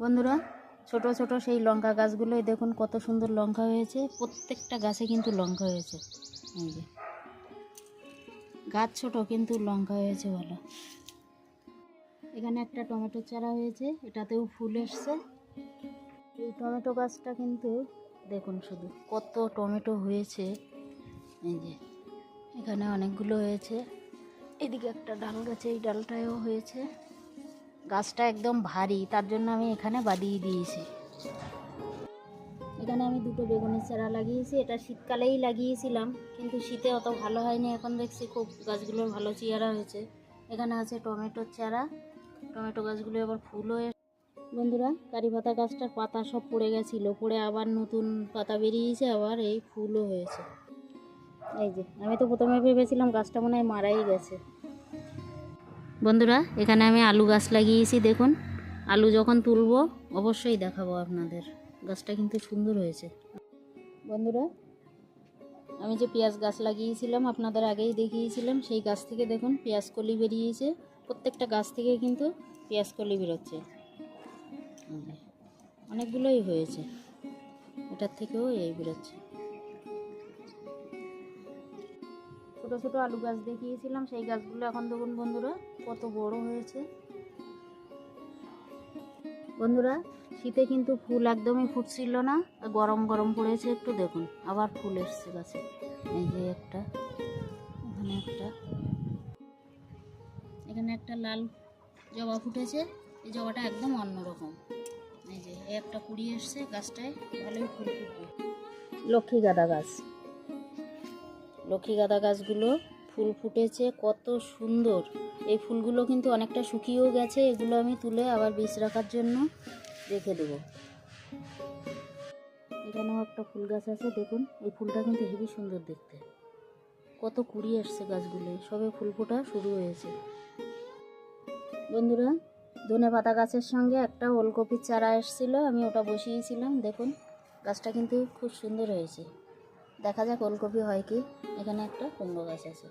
বন্ধুরা, ছোট ছোট সেই লঙ্কা গাছগুলোই দেখুন কত সুন্দর লঙ্কা হয়েছে। প্রত্যেকটা গাছে কিন্তু লঙ্কা হয়েছে। এই যে গাছ ছোট কিন্তু লঙ্কা হয়েছে ভালো। এখানে একটা টমেটো চারা হয়েছে, এটাতেও ফুল এসছে। এই টমেটো গাছটা কিন্তু দেখুন শুধু কত টমেটো হয়েছে। এই যে এখানে অনেকগুলো হয়েছে। এদিকে একটা ডাল গাছে, এই ডালটাও হয়েছে। গাছটা একদম ভারী, তার জন্য আমি এখানে বাদিয়ে দিয়েছি। এখানে আমি দুটো বেগুনের চারা লাগিয়েছি। এটা শীতকালেই লাগিয়েছিলাম, কিন্তু শীতে অত ভালো হয়নি। এখন দেখছি খুব গাছগুলোর ভালো চেহারা হয়েছে। এখানে আছে টমেটোর চারা। টমেটো গাছগুলো এবার ফুল হয়ে, বন্ধুরা, কারি পাতা গাছটার পাতা সব পড়ে গেছিলো, পড়ে আবার নতুন পাতা বেরিয়েছে, আবার এই ফুলও হয়েছে। এই যে আমি তো প্রথমে ভেবেছিলাম গাছটা মনে হয় মারাই গেছে। বন্ধুরা, এখানে আমি আলু গাছ লাগিয়েছি। দেখুন, আলু যখন তুলবো অবশ্যই দেখাবো আপনাদের। গাছটা কিন্তু সুন্দর হয়েছে। বন্ধুরা, আমি যে পেঁয়াজ গাছ লাগিয়েছিলাম আপনাদের আগেই দেখিয়েছিলাম, সেই গাছ থেকে দেখুন পেঁয়াজ কলি বেরিয়েছে। প্রত্যেকটা গাছ থেকে কিন্তু পেঁয়াজ কলি বেরোচ্ছে। অনেকগুলোই হয়েছে, এটার থেকেও এই বেরোচ্ছে। ছোটো ছোটো আলু গাছ দেখিয়েছিলাম, সেই গাছগুলো এখন দেখুন বন্ধুরা কত বড় হয়েছে। বন্ধুরা, শীতে কিন্তু ফুল একদমই ফুটছিল না, গরম গরম পড়েছে একটু। দেখুন আবার ফুল এসছে গাছে। এই যে একটা, এখানে একটা, এখানে একটা লাল জবা ফুটেছে। এই জবাটা একদম অন্যরকম। এই যে একটা কুড়ি এসছে গাছটায়, ভালোই ফুল ফুটবে। লক্ষ্মী গাঁদা গাছ, লক্ষ্মী গাঁদা গাছগুলো ফুল ফুটেছে কত সুন্দর। এই ফুলগুলো কিন্তু অনেকটা শুকিয়েও গেছে। এগুলো আমি তুলে আবার বীজ রাখার জন্য রেখে দেবো। এখানেও একটা ফুল গাছ আছে, দেখুন এই ফুলটা কিন্তু হেবি সুন্দর দেখতে। কত কুড়ি আসছে গাছগুলো, সবে ফুল ফোটা শুরু হয়েছে। বন্ধুরা, ধনে পাতা গাছের সঙ্গে একটা ওলকপির চারা এসেছিল, আমি ওটা বসিয়েছিলাম। দেখুন গাছটা কিন্তু খুব সুন্দর হয়েছে। দেখা যাক ওলকপি হয় কি। এখানে একটা কুমড়ো গাছ আছে।